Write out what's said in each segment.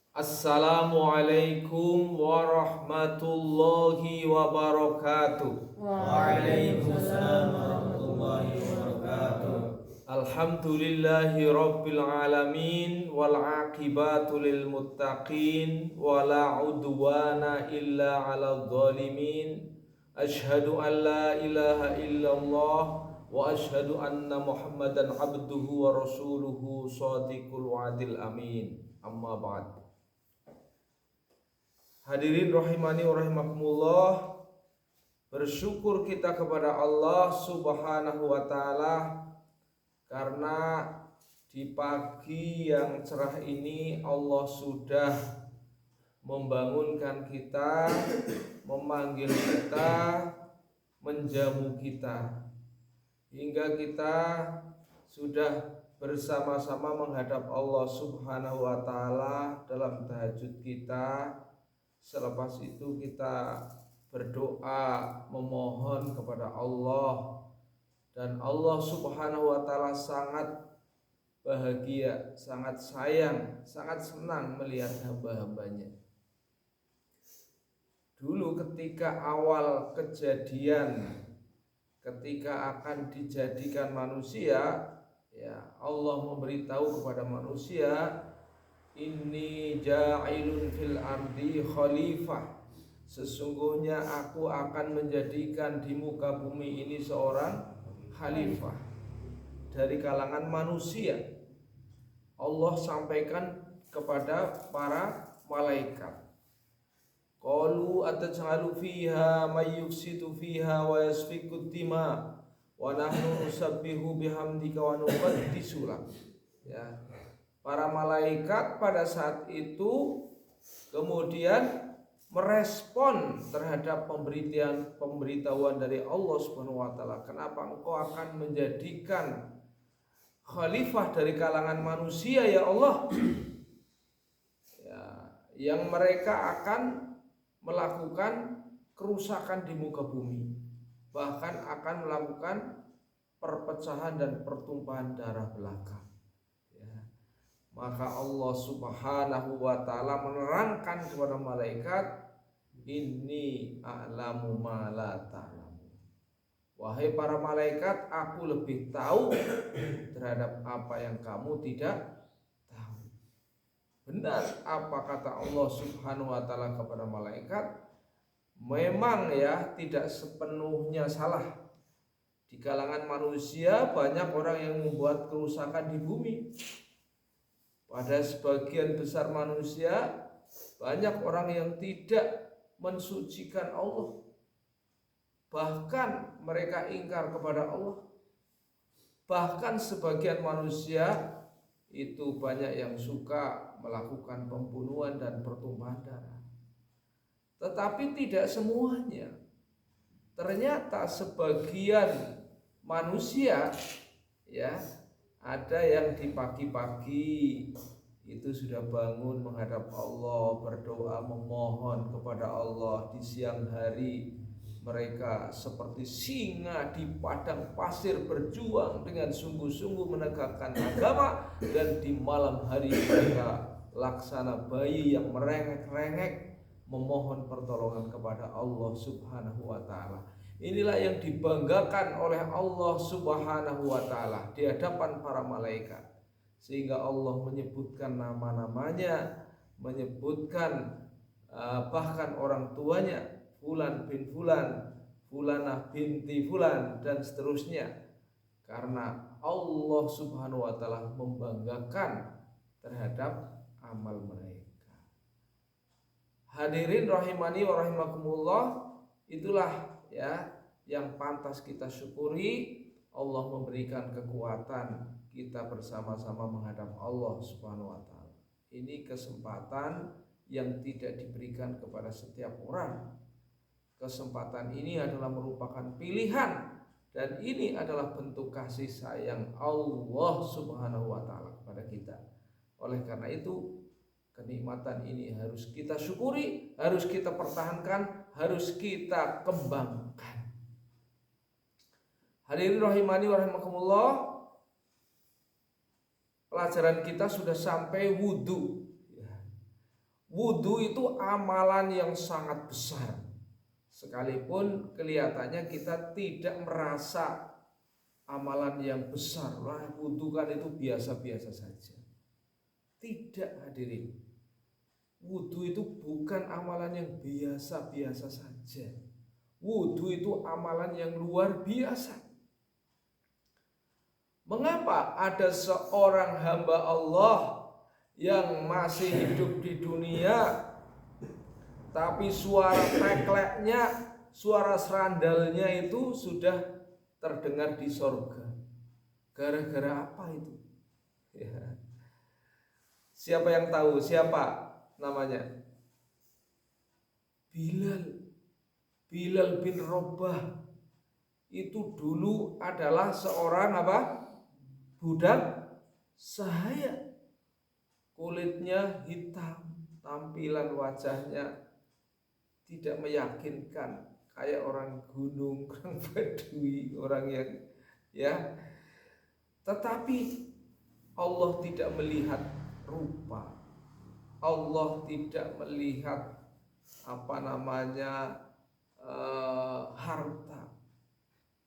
Assalamualaikum warahmatullahi wabarakatuh. Waalaikumsalam warahmatullahi wabarakatuh. Alhamdulillahi rabbil alamin wal aqibatu lil muttaqin wala udwana illa 'alal zalimin. Asyhadu an la ilaha illallah wa asyhadu anna Muhammadan abduhu wa rasuluhu shadiqul wa'dil amin. Amma ba'd. Hadirin rahimani wa rahimakumullah, bersyukur kita kepada Allah Subhanahu wa taala karena di pagi yang cerah ini Allah sudah membangunkan kita, memanggil kita, menjamu kita, hingga kita sudah bersama-sama menghadap Allah Subhanahu wa taala dalam tahajud kita. Selepas itu kita berdoa memohon kepada Allah, dan Allah Subhanahu wa taala sangat bahagia, sangat sayang, sangat senang melihat hamba-hambanya. Dulu ketika awal kejadian, ketika akan dijadikan manusia, ya Allah memberitahu kepada manusia, Inni ja'ilun fil ardi khalifah. Sesungguhnya aku akan menjadikan di muka bumi ini seorang khalifah dari kalangan manusia. Allah sampaikan kepada para malaikat. Qalu ataj'alu fiha may yufsidu fiha wa yasfiku dima wa nahnu nusabbihu bihamdika wa nuqaddisu lak. Ya. Para malaikat pada saat itu kemudian merespon terhadap pemberitahuan dari Allah Subhanahu wa taala. Kenapa engkau akan menjadikan khalifah dari kalangan manusia ya Allah? Ya, yang mereka akan melakukan kerusakan di muka bumi, bahkan akan melakukan perpecahan dan pertumpahan darah belaka. Maka Allah Subhanahu wa taala menerangkan kepada malaikat, Inni a'lamu ma la ta'lamu. Wahai para malaikat, aku lebih tahu terhadap apa yang kamu tidak tahu. Benar apa kata Allah Subhanahu wa taala kepada malaikat? Memang ya tidak sepenuhnya salah. Di kalangan manusia banyak orang yang membuat kerusakan di bumi. Pada sebagian besar manusia banyak orang yang tidak mensucikan Allah, bahkan mereka ingkar kepada Allah. Bahkan sebagian manusia itu banyak yang suka melakukan pembunuhan dan pertumpahan darah. Tetapi tidak semuanya. Ternyata sebagian manusia ya, ada yang di pagi-pagi itu sudah bangun menghadap Allah, berdoa memohon kepada Allah. Di siang hari mereka seperti singa di padang pasir berjuang dengan sungguh-sungguh menegakkan agama, dan di malam hari mereka laksana bayi yang merengek-rengek memohon pertolongan kepada Allah Subhanahu wa taala. Inilah yang dibanggakan oleh Allah Subhanahu wa taala di hadapan para malaikat. Sehingga Allah menyebutkan nama-namanya, menyebutkan bahkan orang tuanya, Fulan bin Fulan, Fulanah binti Fulan, dan seterusnya. Karena Allah Subhanahu wa taala membanggakan terhadap amal mereka. Hadirin rahimani wa rahimakumullah, itulah ya yang pantas kita syukuri. Allah memberikan kekuatan kita bersama-sama menghadap Allah Subhanahu wa taala. Ini kesempatan yang tidak diberikan kepada setiap orang. Kesempatan ini adalah merupakan pilihan, dan ini adalah bentuk kasih sayang Allah Subhanahu wa taala kepada kita. Oleh karena itu, kenikmatan ini harus kita syukuri, harus kita pertahankan, harus kita kembangkan. Hadirin rahimani wa rahimakumullah, pelajaran kita sudah sampai wudhu. Wudhu itu amalan yang sangat besar. Sekalipun kelihatannya kita tidak merasa amalan yang besar. Lah, wudhu kan itu biasa-biasa saja. Tidak, hadirin. Wudhu itu bukan amalan yang biasa-biasa saja. Wudhu itu amalan yang luar biasa. Mengapa ada seorang hamba Allah yang masih hidup di dunia, tapi suara tekleknya, suara serandalnya itu sudah terdengar di sorga? Gara-gara apa itu? Ya. Siapa yang tahu? Siapa namanya? Bilal bin Rabah. Itu dulu adalah seorang apa? Budak sahaya. Kulitnya hitam, tampilan wajahnya tidak meyakinkan, kayak orang gunung, orang Badui, orang yang ya. Tetapi Allah tidak melihat rupa. Allah tidak melihat harta.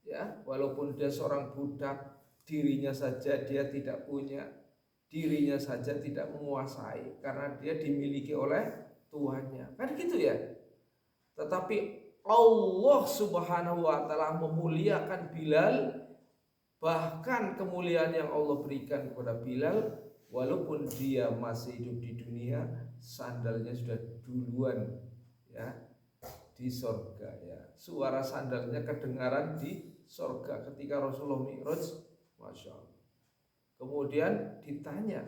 Ya, walaupun dia seorang budak, dirinya saja dia tidak punya, dirinya saja tidak menguasai karena dia dimiliki oleh tuannya. Kan gitu ya. Tetapi Allah Subhanahu wa taala memuliakan Bilal, bahkan kemuliaan yang Allah berikan kepada Bilal walaupun dia masih hidup di dunia, sandalnya sudah duluan ya di sorga ya. Suara sandalnya kedengaran di sorga ketika Rasulullah Mi'raj, Masya Allah. Kemudian ditanya,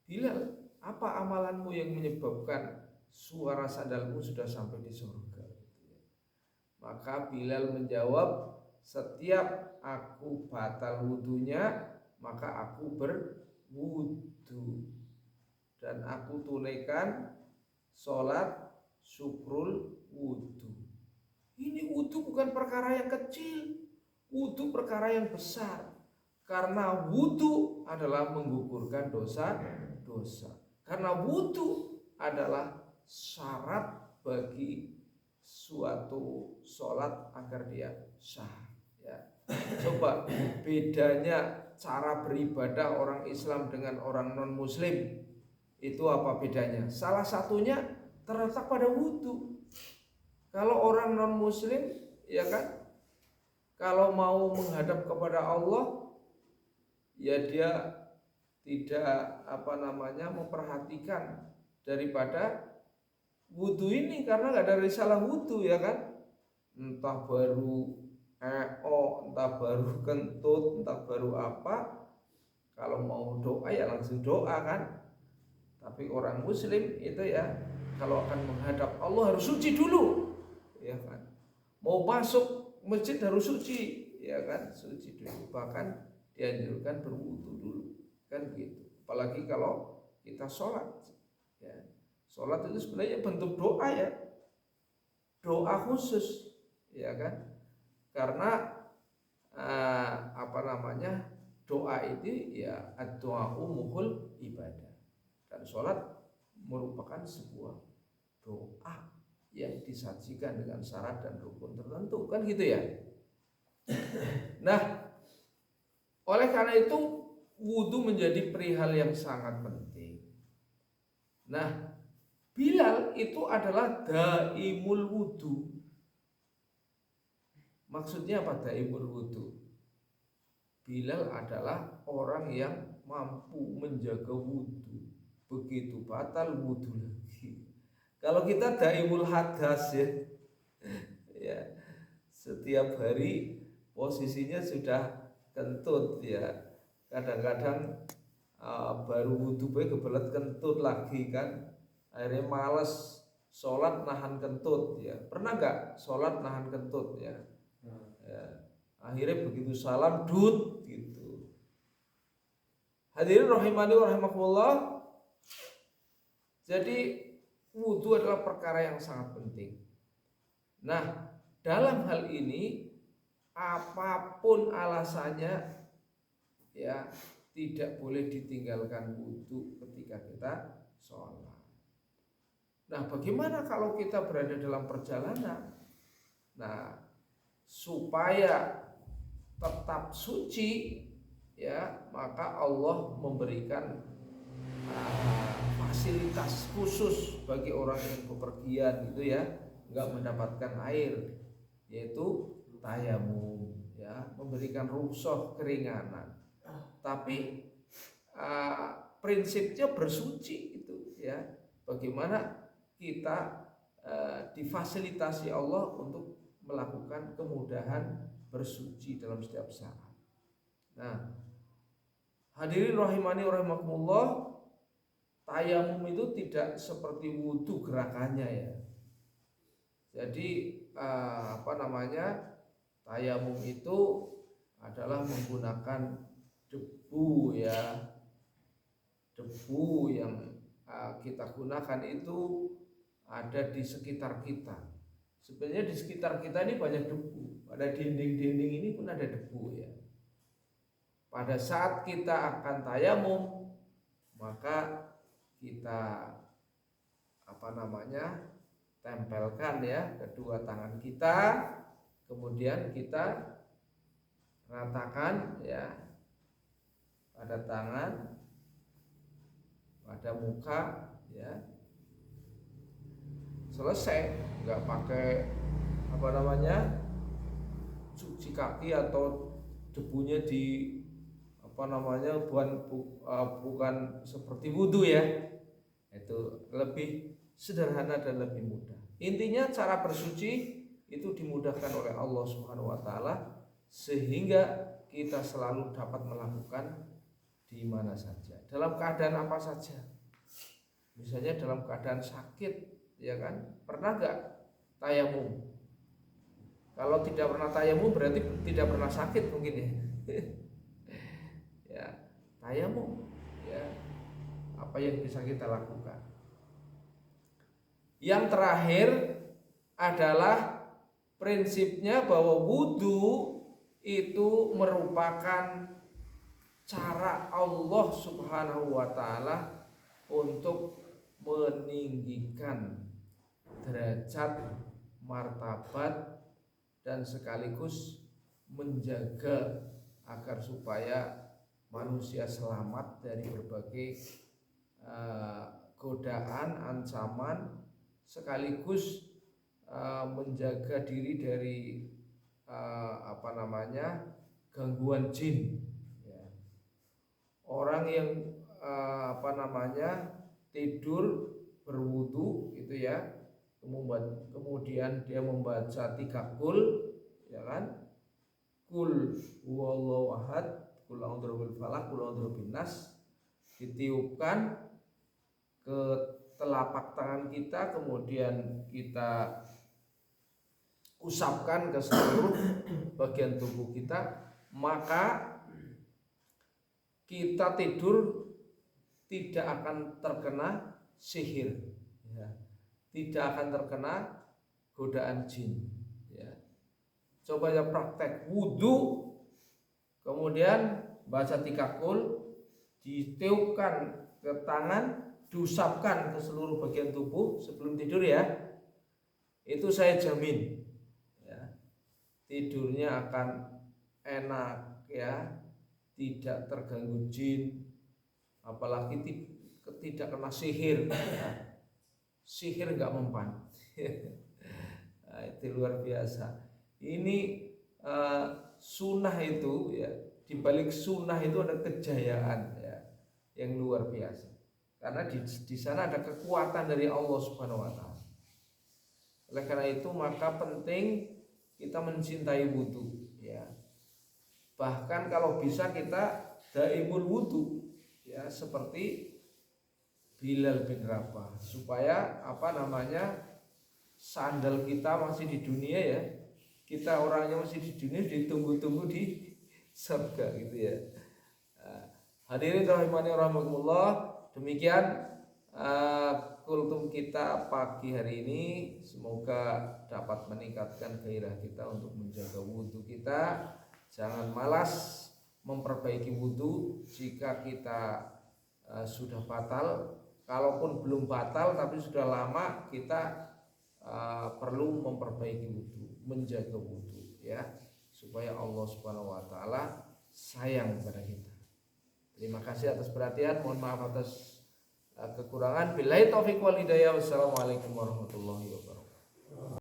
Bilal, apa amalanmu yang menyebabkan suara sandalmu sudah sampai di surga? Maka Bilal menjawab, setiap aku batal wudhunya, maka aku berwudhu dan aku tunaikan sholat syukrul wudhu. Ini wudhu bukan perkara yang kecil, wudhu perkara yang besar. Karena wudhu adalah menggugurkan dosa-dosa. Karena wudhu adalah syarat bagi suatu sholat agar dia sah. Ya. Coba bedanya cara beribadah orang Islam dengan orang non Muslim itu apa bedanya? Salah satunya terletak pada wudhu. Kalau orang non Muslim, ya kan, kalau mau menghadap kepada Allah, ya dia tidak memperhatikan daripada wudhu ini karena nggak ada risalah wudhu, ya kan, entah baru entah baru kentut, entah baru apa. Kalau mau doa ya langsung doa kan. Tapi orang Muslim itu ya kalau akan menghadap Allah harus suci dulu, ya kan. Mau masuk masjid harus suci, ya kan, suci dulu. Bahkan dianjurkan berwudu dulu, kan gitu. Apalagi kalau kita sholat, ya. Sholat itu sebenarnya bentuk doa ya, doa khusus, ya kan. Karena doa itu ya ad-du'a'u muhul ibadah, dan sholat merupakan sebuah doa yang disajikan dengan syarat dan rukun tertentu, kan gitu ya. Nah, oleh karena itu wudhu menjadi perihal yang sangat penting. Nah, Bilal itu adalah daimul wudhu. Maksudnya apa daimul wudhu? Bilal adalah orang yang mampu menjaga wudhu. Begitu batal wudhu lagi. Kalau kita daimul hadas ya setiap hari posisinya sudah kentut ya. Kadang-kadang baru wudhu baik kebelet kentut lagi kan. Akhirnya malas sholat nahan kentut ya. Pernah nggak sholat nahan kentut ya? Akhirnya begitu salam dut gitu. Hadirin rahimani wa rahimakumullah. Jadi wudhu adalah perkara yang sangat penting. Nah, dalam hal ini apapun alasannya ya tidak boleh ditinggalkan wudhu ketika kita sholat. Nah, bagaimana kalau kita berada dalam perjalanan? Nah, supaya tetap suci, ya, maka Allah memberikan fasilitas khusus bagi orang yang bepergian gitu ya, nggak mendapatkan air, yaitu tayamum, ya, memberikan rukhsah keringanan. Tapi prinsipnya bersuci itu ya. Bagaimana kita difasilitasi Allah untuk melakukan kemudahan bersuci dalam setiap saat. Nah, hadirin rahimani rahimakumullah, tayamum itu tidak seperti wudhu gerakannya ya. Jadi tayamum itu adalah menggunakan debu ya. Debu yang kita gunakan itu ada di sekitar kita. Sebenarnya di sekitar kita ini banyak debu. Pada dinding-dinding ini pun ada debu ya. Pada saat kita akan tayamum, maka kita tempelkan ya kedua tangan kita, kemudian kita ratakan ya pada tangan, pada muka ya. Selesai, nggak pakai cuci kaki atau debunya bukan seperti wudhu ya. Itu lebih sederhana dan lebih mudah. Intinya cara bersuci itu dimudahkan oleh Allah Subhanahu wa taala sehingga kita selalu dapat melakukan di mana saja, dalam keadaan apa saja. Misalnya dalam keadaan sakit, ya kan? Pernah nggak tayamum? Kalau tidak pernah tayamum berarti tidak pernah sakit mungkin ya. Ya, tayamum ya. Apa yang bisa kita lakukan? Yang terakhir adalah prinsipnya bahwa wudhu itu merupakan cara Allah Subhanahu wa taala untuk meninggikan derajat, martabat, dan sekaligus menjaga agar supaya manusia selamat dari berbagai godaan, ancaman, sekaligus menjaga diri dari gangguan jin. Ya. Orang yang tidur berwudu gitu ya, kemudian dia membaca 3 kul, ya kan? Kul huwallahu ahad, kul a'udzu birabbil falaq, kul a'udzu birabbin nas, ditiupkan ke telapak tangan kita, kemudian kita usapkan ke seluruh bagian tubuh kita, maka kita tidur tidak akan terkena sihir ya. Tidak akan terkena godaan jin ya. Coba ya praktek wudu, kemudian baca 3 kul, ditiupkan ke tangan, diusapkan ke seluruh bagian tubuh sebelum tidur ya. Itu saya jamin ya, tidurnya akan enak ya, tidak terganggu jin, apalagi tidak kena sihir ya. Sihir nggak mempan. Nah, itu luar biasa. Ini sunnah itu ya, di balik sunnah itu ada kejayaan ya yang luar biasa. Karena di sana ada kekuatan dari Allah Subhanahu wa taala. Oleh karena itu maka penting kita mencintai wudu ya. Bahkan kalau bisa kita daimul wudu ya, seperti Bilal bin Rabah, supaya sandal kita masih di dunia ya, kita orangnya masih di dunia, ditunggu-tunggu di surga gitu ya. Hadirin rahimani rahimakumullah, demikian kultum kita pagi hari ini. Semoga dapat meningkatkan gairah kita untuk menjaga wudhu kita. Jangan malas memperbaiki wudhu jika kita sudah batal kalaupun belum batal tapi sudah lama, kita perlu memperbaiki wudu, menjaga wudu ya, supaya Allah Subhanahu wa taala sayang kepada kita. Terima kasih atas perhatian, mohon maaf atas kekurangan. Billahi taufiq wal hidayah. Wassalamualaikum warahmatullahi wabarakatuh.